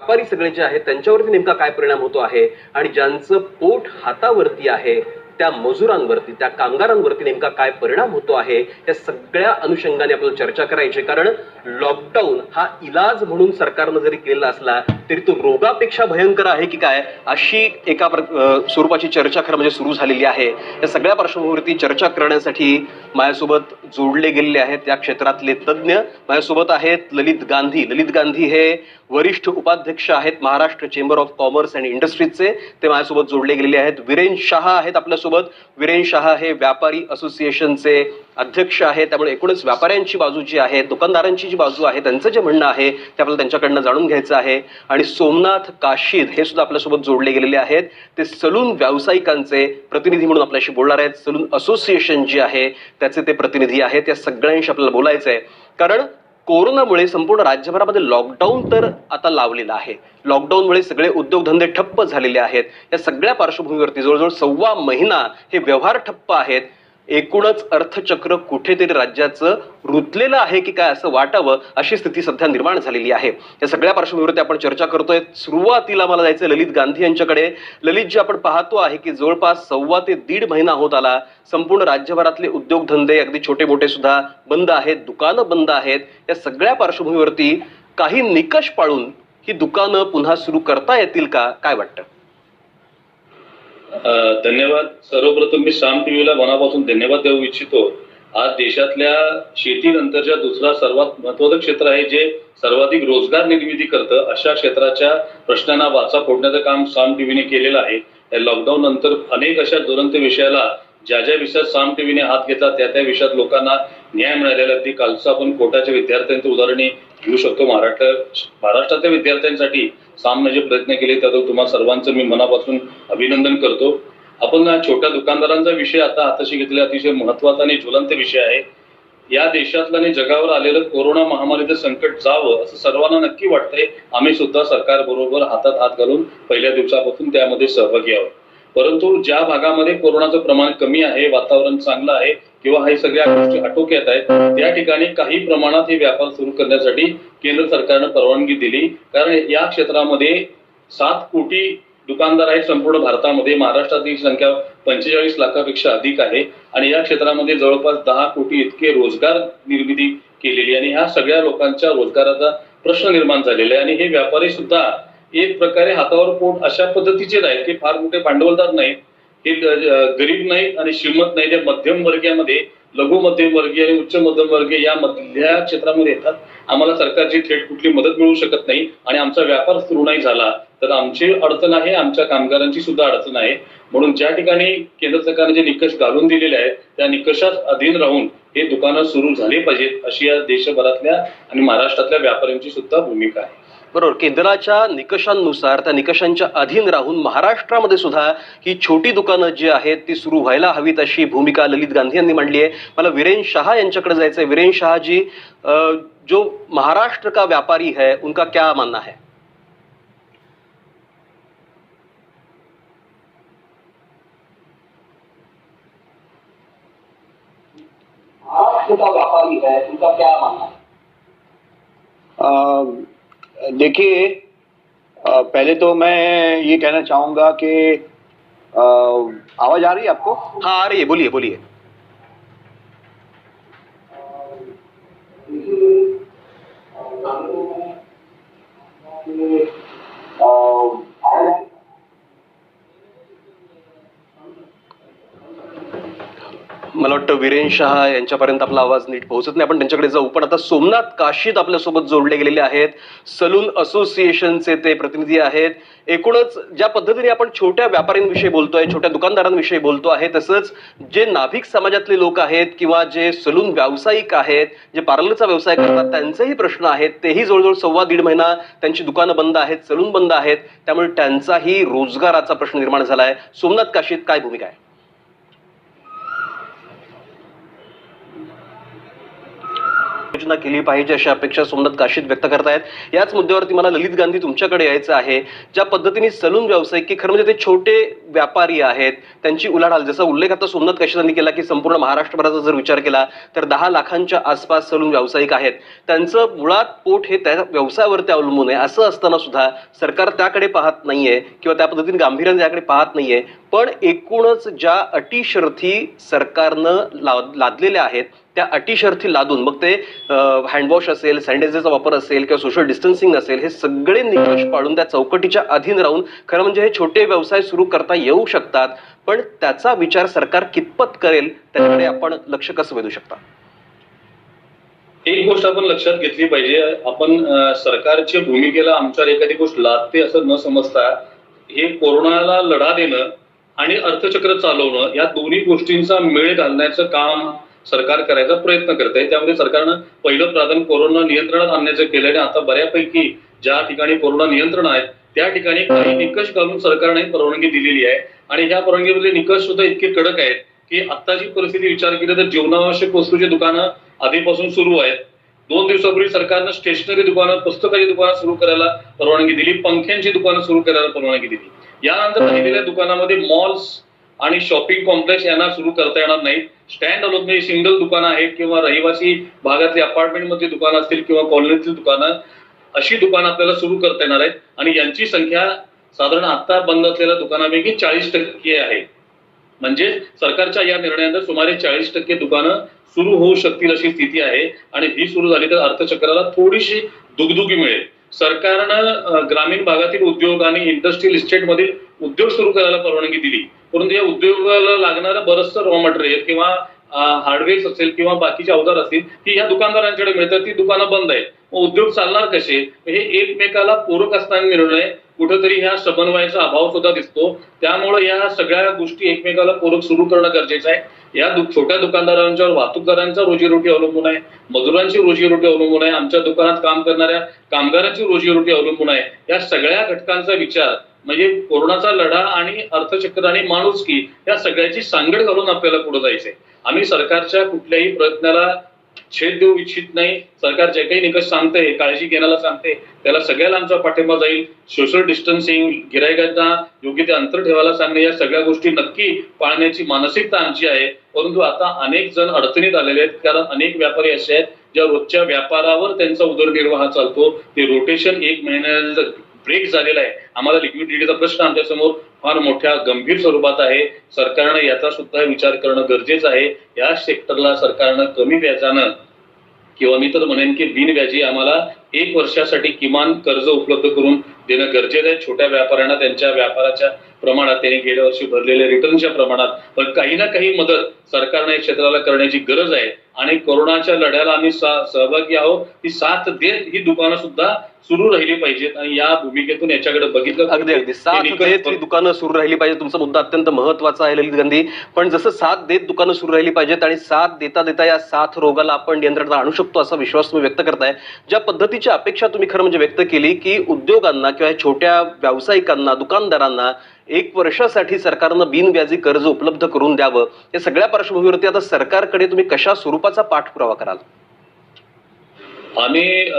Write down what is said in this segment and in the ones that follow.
व्यापारी सगळे जे आहेत त्यांच्यावरती नेमका काय परिणाम होतो आहे आणि ज्यांचं पोट हातावरती आहे त्या मजुरांवरती, त्या कामगारांवरती नेमका काय परिणाम होतो आहे, या सगळ्या अनुषंगाने आपल्याला चर्चा करायची. कारण लॉकडाऊन हा इलाज म्हणून सरकारनं जरी केलेला असला तरी तो रोगापेक्षा भयंकर आहे की काय, अशी एका स्वरूपाची चर्चा खरं म्हणजे सुरू झालेली आहे. या सगळ्या पार्श्वभूमीवरती चर्चा करण्यासाठी माझ्यासोबत जोडले गेलेले आहेत या क्षेत्रातले तज्ज्ञ. माझ्यासोबत आहेत ललित गांधी. ललित गांधी हे वरिष्ठ उपाध्यक्ष आहेत Maharashtra chamber of commerce and इंडस्ट्रीजचे. ते माझ्यासोबत जोडले गेलेले आहेत. वीरेन शहा आहेत आपल्यासोबत. वीरेन शहा हे व्यापारी असोसिएशनचे अध्यक्ष आहेत. त्यामुळे एकूणच व्यापाऱ्यांची बाजू जी आहे, दुकानदारांची जी बाजू आहे, त्यांचं जे म्हणणं आहे ते आपल्याला त्यांच्याकडनं जाणून घ्यायचं आहे. आणि सोमनाथ काशीद हे सुद्धा आपल्यासोबत जोडले गेलेले आहेत. ते सलून व्यावसायिकांचे प्रतिनिधी म्हणून आपल्याशी बोलणार आहेत. सलून असोसिएशन जे आहे त्याचे ते प्रतिनिधी आहेत. या सगळ्यांशी आपल्याला बोलायचं आहे. कारण कोरोनामुळे संपूर्ण राज्यभरामध्ये लॉकडाऊन तर आता लावलेला आहे. लॉकडाऊनमुळे सगळे उद्योगधंदे ठप्प झालेले आहेत. या सगळ्या पार्श्वभूमीवरती जवळजवळ 1.25 महिना हे व्यवहार ठप्प आहेत. एकूणच अर्थचक्र कुठेतरी राज्याचं रुतलेलं आहे की काय असं वाटावं अशी स्थिती सध्या निर्माण झालेली आहे. या सगळ्या पार्श्वभूमीवरती आपण चर्चा करतोय. सुरुवातीला मला जायचं ललित गांधी यांच्याकडे. ललित, जे आपण पाहतो आहे की जवळपास 1.25 ते 1.5 महिना होत आला, संपूर्ण राज्यभरातले उद्योगधंदे अगदी छोटे मोठे सुद्धा बंद आहेत, दुकानं बंद आहेत. या सगळ्या पार्श्वभूमीवरती काही निकष पाळून ही दुकानं पुन्हा सुरू करता येतील का, काय वाटतं? धन्यवाद. सर्वप्रथम मी साम टीव्हीला मनापासून धन्यवाद देऊ इच्छितो. आज देशातल्या शेतीनंतरच्या दुसरा सर्वात महत्त्वाचं क्षेत्र आहे जे सर्वाधिक रोजगार निर्मिती करतं. अशा क्षेत्राच्या प्रश्नांना वाचा फोडण्याचं काम साम टीव्हीने केलेलं आहे. लॉकडाऊन नंतर अनेक अशा ज्वलंत विषयाला ज्या विषयात साम टीव्हीने हात घेतला त्या विषयात लोकांना न्याय मिळालेला. अगदी कालचं आपण कोटाच्या विद्यार्थ्यांचं उदाहरणे घेऊ शकतो. महाराष्ट्रातल्या विद्यार्थ्यांसाठी सामने जे प्रयत्न केले त्याबद्दल तुम्हा सर्वांचं मी मनापासून अभिनंदन करतो. आपण छोट्या दुकानदारांचा विषय आता हाताशी घेतलेला अतिशय महत्वाचा आणि ज्वलंत विषय आहे. या देशातलं आणि जगावर आलेलं कोरोना महामारीचं संकट जावं असं सर्वांना नक्की वाटतंय. आम्ही सुद्धा सरकारबरोबर हातात हात घालून पहिल्या दिवसापासून त्यामध्ये सहभागी आहोत. परंतु ज्या भागामध्ये कोरोनाचं प्रमाण कमी आहे, वातावरण चांगलं आहे किंवा हे सगळ्या गोष्टी आटोक्यात आहेत, त्या ठिकाणी काही प्रमाणात हे व्यापार सुरू करण्यासाठी केंद्र सरकारनं परवानगी दिली. कारण या क्षेत्रामध्ये 7 कोटी दुकानदार आहेत संपूर्ण भारतामध्ये. महाराष्ट्रातील संख्या 45 लाखापेक्षा अधिक आहे आणि या क्षेत्रामध्ये जवळपास 10 कोटी इतके रोजगार निर्मिती केलेली आणि ह्या सगळ्या लोकांच्या रोजगाराचा प्रश्न निर्माण झालेला आहे. आणि हे व्यापारी सुद्धा एक प्रकारे हातावर पोट अशा पद्धतीचेच आहेत की फार मोठे भांडवलदार नाहीत, हे गरीब नाहीत आणि श्रीमंत नाहीत. मध्यम वर्गीयामध्ये लघु मध्यम वर्गीय आणि उच्च मध्यम वर्गीय या मधल्या क्षेत्रामध्ये येतात. आम्हाला सरकारची थेट कुठली मदत मिळू शकत नाही आणि आमचा व्यापार सुरू नाही झाला तर आमची अडचण आहे, आमच्या कामगारांची सुद्धा अडचण आहे. म्हणून ज्या ठिकाणी केंद्र सरकारने जे निकष घालून दिलेले आहेत त्या निकषात अधीन राहून हे दुकानं सुरू झाली पाहिजेत अशी या देशभरातल्या आणि महाराष्ट्रातल्या व्यापाऱ्यांची सुद्धा भूमिका आहे. बरोबर. केंद्राच्या निकषांनुसार, त्या निकषांच्या अधीन राहून महाराष्ट्रामध्ये सुद्धा ही छोटी दुकानं जी आहेत ती सुरू व्हायला हवीत अशी भूमिका ललित गांधी यांनी मांडली आहे. मला वीरेन शहा यांच्याकडे जायचं आहे. वीरेन शहा जी, जो महाराष्ट्र का व्यापारी है उनका क्या मानना है? महाराष्ट्र का व्यापारी है उनका क्या मानना है? देखिए, पहले तो मैं ये कहना चाहूंगा कि आवाज आ रही है आपको? हाँ, आ रही है, बोलिए बोलिए. मला वाटतं वीरेन शहा यांच्यापर्यंत आपला आवाज नीट पोहोचत नाही. आपण त्यांच्याकडे जाऊ. पण आता सोमनाथ काशीद आपल्यासोबत जोडले गेलेले आहेत. सलून असोसिएशनचे ते प्रतिनिधी आहेत. एकूणच ज्या पद्धतीने आपण छोट्या व्यापाऱ्यांविषयी बोलतोय, छोट्या दुकानदारांविषयी बोलतो आहे, तसंच जे नाभिक समाजातले लोक आहेत किंवा जे सलून व्यावसायिक आहेत, जे पार्लरचा व्यवसाय करतात, त्यांचेही प्रश्न आहेत. तेही जवळजवळ 1.25 महिना त्यांची दुकानं बंद आहेत, सलून बंद आहेत. त्यामुळे त्यांचाही रोजगाराचा प्रश्न निर्माण झाला आहे. सोमनाथ काशीद, काय भूमिका आहे? योजना केली पाहिजे अशी अपेक्षा सोमनाथ काशीद व्यक्त करतायत. याच मुद्द्यावरती मला ललित गांधी तुमच्याकडे यायचं आहे. ज्या पद्धतीने सलून व्यावसायिक की खरं म्हणजे ते छोटे व्यापारी आहेत त्यांची उलाढाल, जसा उल्लेख आता सोमनाथ काशीदांनी केला की संपूर्ण महाराष्ट्रभराचा जर विचार केला तर 10 लाखांच्या आसपास सलून व्यावसायिक आहेत. त्यांचं मुळात पोट हे त्या व्यवसायावरती अवलंबून आहे. असं असताना सुद्धा सरकार त्याकडे पाहत नाहीये किंवा त्या पद्धतीने गांभीर्याने त्याकडे पाहत नाहीये. पण एकूणच ज्या अटी शर्थी सरकारनं लादलेल्या आहेत त्या अटी शर्थी लादून मग ते हँडवॉश असेल, सॅनिटायझरचा वापर असेल किंवा सोशल डिस्टन्सिंग असेल, हे सगळे निकष पाळून त्या चौकटीच्या अधीन राहून खरं म्हणजे हे छोटे व्यवसाय सुरू करता येऊ शकतात. पण त्याचा विचार सरकार कितपत करेल त्याकडे आपण लक्ष कसं वेधू शकता? एक गोष्ट आपण लक्षात घेतली पाहिजे, आपण सरकारच्या भूमिकेला आमच्यावर एखादी गोष्ट लादते असं न समजता हे कोरोनाला लढा देणं आणि अर्थचक्र चालवणं या दोन्ही गोष्टींचा मेळ घालण्याचं काम सरकार करायचा प्रयत्न करत आहे. त्यामध्ये सरकारनं पहिलं प्राधान्य कोरोना नियंत्रणात आणण्याचं केलं आणि आता बऱ्यापैकी ज्या ठिकाणी कोरोना नियंत्रण आहेत त्या ठिकाणी काही निकष घालून सरकारने परवानगी दिलेली आहे. आणि ह्या परवानगीमधले निकष सुद्धा इतके कडक आहेत की आत्ताची परिस्थिती विचार केली तर जीवनावश्यक वस्तूची दुकानं आधीपासून सुरू आहेत. 2 दिवसापूर्वी सरकारनं स्टेशनरी दुकानं, पुस्तकाची दुकानं सुरू करायला परवानगी दिली, पंख्यांची दुकानं सुरू करायला परवानगी दिली. यानंतर राहिलेल्या दुकानामध्ये मॉल्स आणि शॉपिंग कॉम्प्लेक्स यांना सुरू करता येणार नाहीत. स्टँड अलोन म्हणजे सिंगल दुकानं आहेत किंवा रहिवासी भागातली अपार्टमेंटमधली दुकानं असतील किंवा कॉलनीतली दुकानं, अशी दुकानं आपल्याला सुरू करता येणार आहेत. आणि यांची संख्या साधारण आता बंद असलेल्या दुकानापैकी 40% आहे. म्हणजे सरकारच्या या निर्णयानंतर सुमारे 40% दुकानं सुरू होऊ शकतील अशी स्थिती आहे. आणि ही सुरू झाली तर अर्थचक्राला थोडीशी दुगदुगी मिळेल. सरकारनं ग्रामीण भागातील उद्योग आणि इंडस्ट्रियल इस्टेटमधील उद्योग सुरू करायला परवानगी दिली, परंतु या उद्योगाला लागणारं बरंचसं रॉ मटेरियल किंवा हार्डवेअर असेल किंवा बाकीचे अवजार असतील ती या दुकानदारांकडे मिळतात, ती दुकानं बंद आहेत. मग उद्योग चालणार कसे? हे एकमेकाला पूरक असताना निर्णय कुठेतरी ह्या समन्वयाचा अभाव सुद्धा दिसतो. त्यामुळे या सगळ्या गोष्टी एकमेकाला पूरक सुरू करणं गरजेचं आहे. या छोट्या दुकानदारांच्यावर वाहतूकदारांचा रोजीरोटी अवलंबून आहे, मजुरांची रोजीरोटी अवलंबून आहे, आमच्या दुकानात काम करणाऱ्या कामगारांची रोजीरोटी अवलंबून आहे. या सगळ्या घटकांचा विचार म्हणजे कोरोनाचा लढा आणि अर्थचक्र आणि माणुसकी या सगळ्याची सांगड घालून आपल्याला पुढे जायचंय. आम्ही सरकारच्या कुठल्याही प्रयत्नाला छेद देऊ इच्छित नाही. सरकार जे काही निकष सांगते, काळजी घेण्याला सांगते, त्याला सगळ्याला आमचा पाठिंबा जाईल. सोशल डिस्टन्सिंग, गिरायकांना योग्य ते अंतर ठेवायला सांगणे, या सगळ्या गोष्टी नक्की पाळण्याची मानसिकता आमची आहे. परंतु आता अनेक जण अडचणीत आलेले आहेत, कारण अनेक व्यापारी असे आहेत ज्या रोजच्या व्यापारावर त्यांचा उदरनिर्वाह चालतो. ते रोटेशन 1 महिन्याचं ब्रेक झालेला आहे. आम्हाला लिक्विडिटीचा प्रश्न आमच्या समोर फार मोठ्या गंभीर स्वरूपात आहे. सरकारनं याचा सुद्धा विचार करणं गरजेचं आहे. या सेक्टरला सरकारनं कमी व्याजानं किंवा मी तर म्हणेन की बिनव्याजी आम्हाला 1 वर्षासाठी किमान कर्ज उपलब्ध करून देणं गरजेचं आहे. छोट्या व्यापाऱ्यांना त्यांच्या व्यापाराच्या प्रमाणात, त्यांनी गेल्या वर्षी भरलेल्या रिटर्नच्या प्रमाणात, पण काही ना काही मदत सरकारने या क्षेत्राला करण्याची गरज आहे. आणि कोरोनाच्या लढ्याला आम्ही सहभागी आहोत. ही साथ देत ही दुकानं सुद्धा सुरू राहिली पाहिजेत आणि या भूमिकेतून याच्याकडे बघितलं. अगदी साथ देत ही दुकानं सुरू राहिली पाहिजे. तुमचा मुद्दा अत्यंत महत्वाचा आहे ललित गांधी. पण जसं साथ देत दुकानं सुरू राहिली पाहिजेत आणि साथ देता देता या साथ रोगाला आपण नियंत्रणात आणू शकतो असा विश्वास तुम्ही व्यक्त करताय. ज्या पद्धतीची अपेक्षा तुम्ही खरं म्हणजे व्यक्त केली की उद्योगांना किंवा छोट्या व्यावसायिकांना, दुकानदारांना 1 वर्षासाठी सरकारनं बिनव्याजी कर्ज उपलब्ध करून द्यावं, या सगळ्या पार्श्वभूमीवरती आता सरकारकडे तुम्ही कशा स्वरूपाचा पाठपुरावा कराल? आम्ही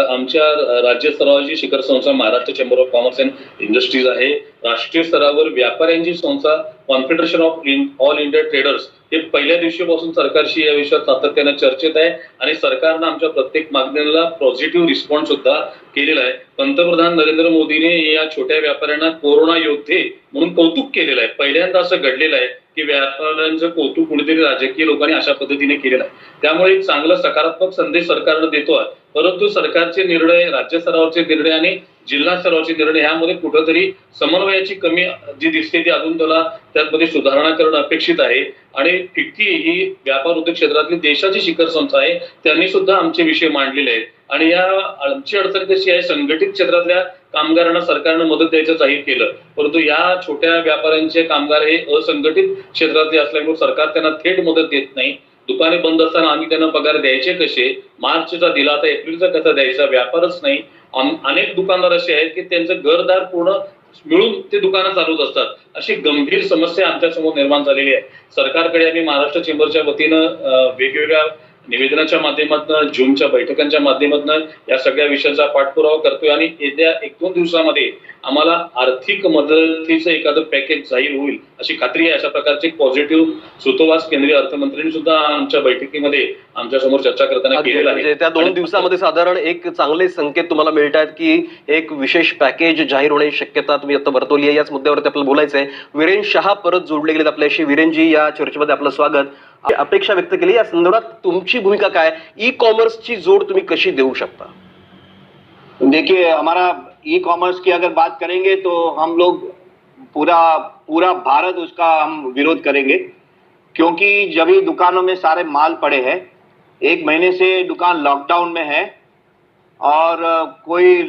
आमच्या राज्य स्तरावरची शिखर संस्था Maharashtra chamber of commerce and industries आहे. राष्ट्रीय स्तरावर व्यापाऱ्यांची संस्था confederation of all India traders हे पहिल्या दिवशीपासून सरकारशी या विषयात सातत्याने चर्चेत आहे आणि सरकारनं आमच्या प्रत्येक मागणीला पॉझिटिव्ह रिस्पॉन्स सुद्धा केलेला आहे. पंतप्रधान नरेंद्र मोदीने या छोट्या व्यापाऱ्यांना कोरोना योद्धे म्हणून कौतुक केलेलं आहे. पहिल्यांदा असं घडलेलं आहे की व्यापाऱ्यांचं कौतुक कुणीतरी राजकीय लोकांनी अशा पद्धतीने केलेलं आहे. त्यामुळे एक चांगला सकारात्मक संदेश सरकारनं देतो आहे. परंतु सरकारचे निर्णय, राज्य स्तरावरचे निर्णय आणि जिल्हा स्तरावरचे निर्णय यामध्ये कुठंतरी समन्वयाची कमी जी दिसते ती अजून त्यामध्ये सुधारणा करणं अपेक्षित आहे. आणि फिक्की ही व्यापार उद्योग क्षेत्रातली देशाची शिखर संस्था आहे, त्यांनी सुद्धा आमचे विषय मांडलेले आहेत. आणि या आमची अडचण कशी आहे, संघटित क्षेत्रातल्या कामगारांना सरकारनं मदत द्यायचं जाहीर केलं, परंतु या छोट्या व्यापाऱ्यांचे कामगार हे असंघटित क्षेत्रातले असल्यामुळे सरकार त्यांना थेट मदत देत नाही. दुकाने बंद असताना आम्ही त्यांना पगार द्यायचे कसे? मार्चचा दिला तर एप्रिलचा कसा द्यायचा? व्यापारच नाही. अनेक दुकानदार असे आहेत की त्यांचं घरदार पूर्ण मिळून ते दुकानं चालवत असतात. अशी गंभीर समस्या आमच्या समोर निर्माण झालेली आहे. सरकारकडे आम्ही महाराष्ट्र चेंबरच्या वतीनं वेगवेगळ्या निवेदनाच्या माध्यमातून, झूमच्या बैठकांच्या माध्यमातून या सगळ्या विषयांचा पाठपुरावा करतोय आणि येत्या 1-2 दिवसामध्ये आम्हाला आर्थिक मदतीचं एखादं पॅकेज जाहीर होईल अशी खात्री आहे. अशा प्रकारचे पॉझिटिव्ह सुतोवाच केंद्रीय अर्थमंत्र्यांनी सुद्धा आमच्या बैठकीमध्ये आमच्या समोर चर्चा करताना केलेला आहे. म्हणजे त्या 2 दिवसामध्ये साधारण एक चांगले संकेत तुम्हाला मिळत आहेत की एक विशेष पॅकेज जाहीर होण्याची शक्यता तुम्ही आता वर्तवली आहे. याच मुद्द्यावरती आपल्याला बोलायचं आहे. वीरेन शहा परत जोडले गेलेत आपल्याशी. वीरेनजी, या चर्चेमध्ये आपलं स्वागत. अपेक्षा व्यक्त केली, या संदर्भात तुमची भूमिका काय? ई कॉमर्सची जोड तुम्ही कशी देऊ शकता? देखिए, हमारा ई कॉमर्स की अगर बात करेंगे तो हम लोग पूरा भारत उसका हम विरोध करेंगे, क्योंकि जब ही दुकानों में सारे माल पड़े हैं, 1 महीने से दुकान लॉकडाउन में है और कोई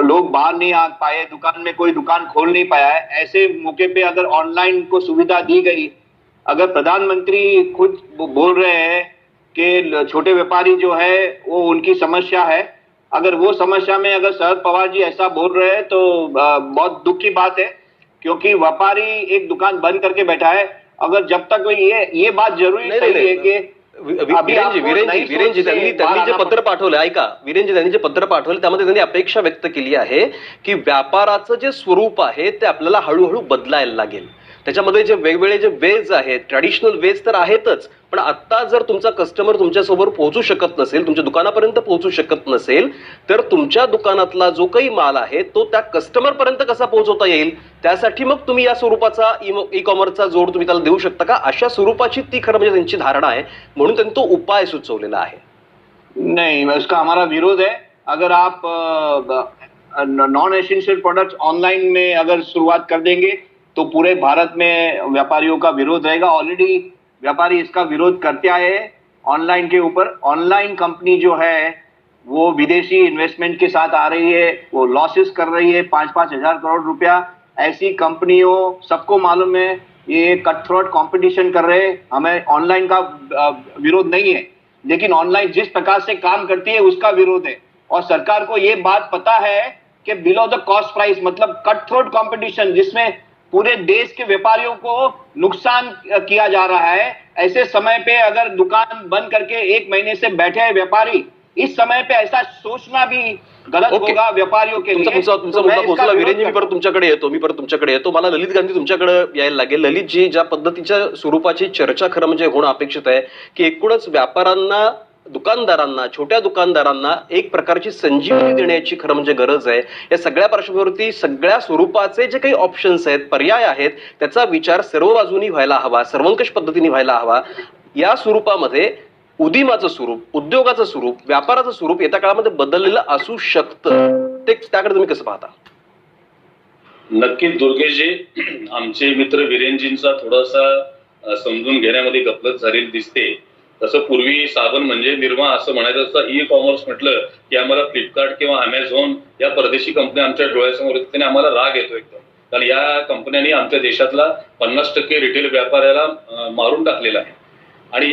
लोग बाहर नहीं आ पाए, दुकान में कोई दुकान खोल नहीं पाया है, ऐसे मौके पे अगर ऑनलाइन को सुविधा दी गई, अगर प्रधानमंत्री खुद बोल रहे हैं कि छोटे व्यापारी जो है वो उनकी समस्या है, अगर वो समस्या में अगर शरद पवार जी ऐसा बोल रहे हैं तो बहुत दुख की बात है, क्योंकि व्यापारी एक दुकान बंद करके बैठा है. अगर जब तक ये बात जरूरी सही है कि वीरेनजी त्यांनी जे पत्र पाठवलं, ऐका वीरेनजी, त्यांनी जे पत्र पाठवलं त्यामध्ये त्यांनी अपेक्षा व्यक्त केली आहे की व्यापाराचं जे स्वरूप आहे ते आपल्याला हळूहळू बदलायला लागेल. त्याच्यामध्ये जे वेगवेगळे जे वेज आहेत, ट्रॅडिशनल वेज तर आहेतच, पण आता जर तुमचा कस्टमर तुमच्यासोबत पोहोचू शकत नसेल, तुमच्या दुकानापर्यंत पोहोचू शकत नसेल, तर तुमच्या दुकानातला जो काही माल आहे तो त्या कस्टमर पर्यंत कसा पोहोचवता येईल, त्यासाठी मग तुम्ही या स्वरूपाचा ई कॉमर्सचा जोड तुम्ही त्याला देऊ शकता का? अशा स्वरूपाची ती खरं म्हणजे त्यांची धारणा आहे, म्हणून त्यांनी तो उपाय सुचवलेला आहे. नहीं, उसका हमारा विरोध है. अगर आप नॉन एसेंशियल प्रोडक्ट्स ऑनलाइन में अगर शुरुआत कर देंगे तो पूरे भारत में व्यापारियों का विरोध रहेगा. ऑलरेडी व्यापारी इसका विरोध करते आए हैं ऑनलाइन के ऊपर. ऑनलाइन कंपनी जो है वो विदेशी इन्वेस्टमेंट के साथ आ रही है, वो लॉसेस कर रही है 5-5 हजार करोड़ रुपया. ऐसी कंपनियों, सबको मालूम है ये कट थ्रोट कॉम्पिटिशन कर रहे हैं. हमें ऑनलाइन का विरोध नहीं है, लेकिन ऑनलाइन जिस प्रकार से काम करती है उसका विरोध है. और सरकार को ये बात पता है कि बिलो द कॉस्ट प्राइस, मतलब कट थ्रोट कॉम्पिटिशन जिसमें पूरे देश के व्यापारियों को नुकसान किया जा रहा है, ऐसे समय पे अगर दुकान बंद करके 1 महीने से बैठे हैं व्यापारी, इस समय पे ऐसा सोचना भी गलत होगा व्यापारियों के लिए. तुमचा मुद्दा पोहोचला वीरेनजी. मी परत तुमच्याकडे येतो. मला ललित गांधी तुमच्याकडे यायला लागेल. ललितजी, ज्या पद्धतीच्या स्वरूपाची चर्चा खरं म्हणजे होणं अपेक्षित आहे की एकूणच व्यापाऱ्यांना, दुकानदारांना, छोट्या दुकानदारांना एक प्रकारची संजीवनी देण्याची खरं म्हणजे गरज आहे. या सगळ्या पार्श्वभूमीवरती सगळ्या स्वरूपाचे जे काही ऑप्शन्स आहेत, पर्याय आहेत, त्याचा विचार सर्व बाजूनी व्हायला हवा, सर्वंकष पद्धतीने व्हायला हवा. या स्वरूपामध्ये उद्यमाचं स्वरूप, उद्योगाचं स्वरूप, व्यापाराचं स्वरूप येत्या काळामध्ये बदललेलं असू शकतं. त्याकडे तुम्ही कसं पाहता? नक्कीच दुर्गेशजी, आमचे मित्र वीरेनजींचा थोडासा समजून घेण्यामध्ये गफलत झालेली दिसते. तसं पूर्वी साबण म्हणजे निर्मा असं म्हणायचं असतं. ई कॉमर्स म्हटलं की आम्हाला फ्लिपकार्ट किंवा अमेझॉन या परदेशी कंपन्या आमच्या डोळ्यासमोर येतात आणि आम्हाला राग येतो एकदम. कारण या कंपन्यांनी आमच्या देशातला 50% रिटेल व्यापाऱ्याला मारून टाकलेला आहे. आणि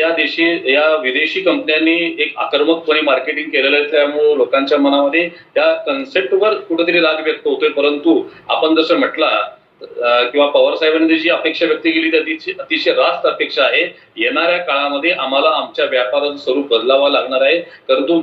या विदेशी कंपन्यांनी एक आक्रमकपणे मार्केटिंग केलेलं आहे. त्यामुळे लोकांच्या मनामध्ये त्या कन्सेप्टवर कुठेतरी राग व्यक्त होतोय. परंतु आपण जसं म्हटला किंवा पवार साहेबांनी जी अपेक्षा व्यक्त केली त्याची अतिशय रास्त अपेक्षा आहे. येणाऱ्या काळामध्ये आम्हाला आमच्या व्यापाराचं स्वरूप बदलावं लागणार आहे. परंतु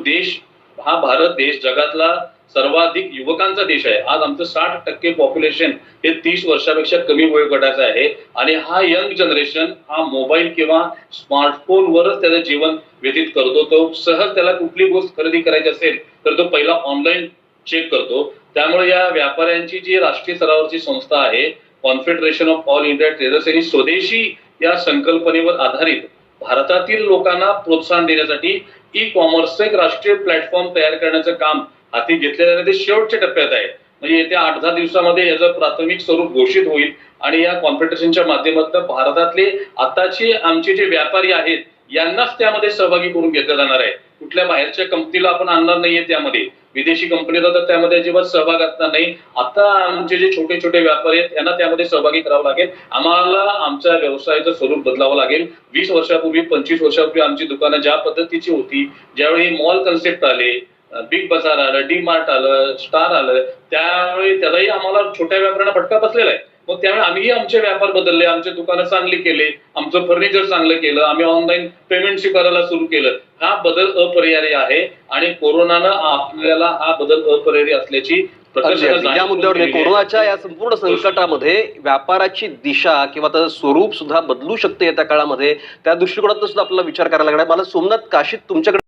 हा भारत देश जगातला सर्वाधिक युवकांचा देश आहे. आज आमचं 60% पॉप्युलेशन हे 30 वर्षापेक्षा कमी वयोगटाचं आहे. आणि हा यंग जनरेशन हा मोबाईल किंवा स्मार्टफोनवरच त्याचं जीवन व्यतीत करतो. तो सहज त्याला कुठली गोष्ट खरेदी करायची असेल तर तो पहिला ऑनलाईन चेक करतो. त्यामुळे या व्यापाऱ्यांची जी राष्ट्रीय स्तरावरची संस्था आहे, confederation of all India traders, यांनी स्वदेशी या संकल्पनेवर आधारित भारतातील लोकांना प्रोत्साहन देण्यासाठी ई कॉमर्सचं एक राष्ट्रीय प्लॅटफॉर्म तयार करण्याचं काम हाती घेतलेलं आहे. ते शेवटच्या टप्प्यात आहे. म्हणजे येत्या 8-10 दिवसामध्ये याचं प्राथमिक स्वरूप घोषित होईल आणि या कॉन्फेडरेशनच्या माध्यमातून भारतातले आताचे आमचे जे व्यापारी आहेत यांनाच त्यामध्ये सहभागी करून घेतलं जाणार आहे. कुठल्या बाहेरच्या कंपनीला आपण आणणार नाहीये. त्यामध्ये विदेशी कंपनीला तर त्यामध्ये अजिबात सहभाग असणार नाही. आता आमचे जे छोटे छोटे व्यापारी आहेत यांना त्यामध्ये सहभागी करावं लागेल. आम्हाला आमच्या व्यवसायाचं स्वरूप बदलावं लागेल. 20 वर्षापूर्वी, 25 वर्षापूर्वी आमची दुकानं ज्या पद्धतीची होती, ज्यावेळी मॉल कन्सेप्ट आले, बिग बाजार आलं, डी मार्ट आलं, स्टार आलं, त्यावेळी त्यालाही आम्हाला छोट्या व्यापाऱ्यांना फटका बसलेला आहे. मग त्यामुळे आम्हीही आमचे व्यापार बदलले, आमचे दुकानं चांगली केले, आमचं फर्निचर चांगलं केलं, आम्ही ऑनलाईन पेमेंट स्वीकारायला सुरू केलं. हा बदल अपरिहार्य आहे आणि कोरोनानं आपल्याला हा बदल अपरिहार्य असल्याची अगदी अगदी. या मुद्द्यावर नाही, कोरोनाच्या या संपूर्ण संकटामध्ये व्यापाराची दिशा किंवा त्याचं स्वरूप सुद्धा बदलू शकते येत्या काळामध्ये. त्या दृष्टिकोनातून सुद्धा आपल्याला विचार करायला लागणार. मला सोमनाथ काशीत तुमच्याकडे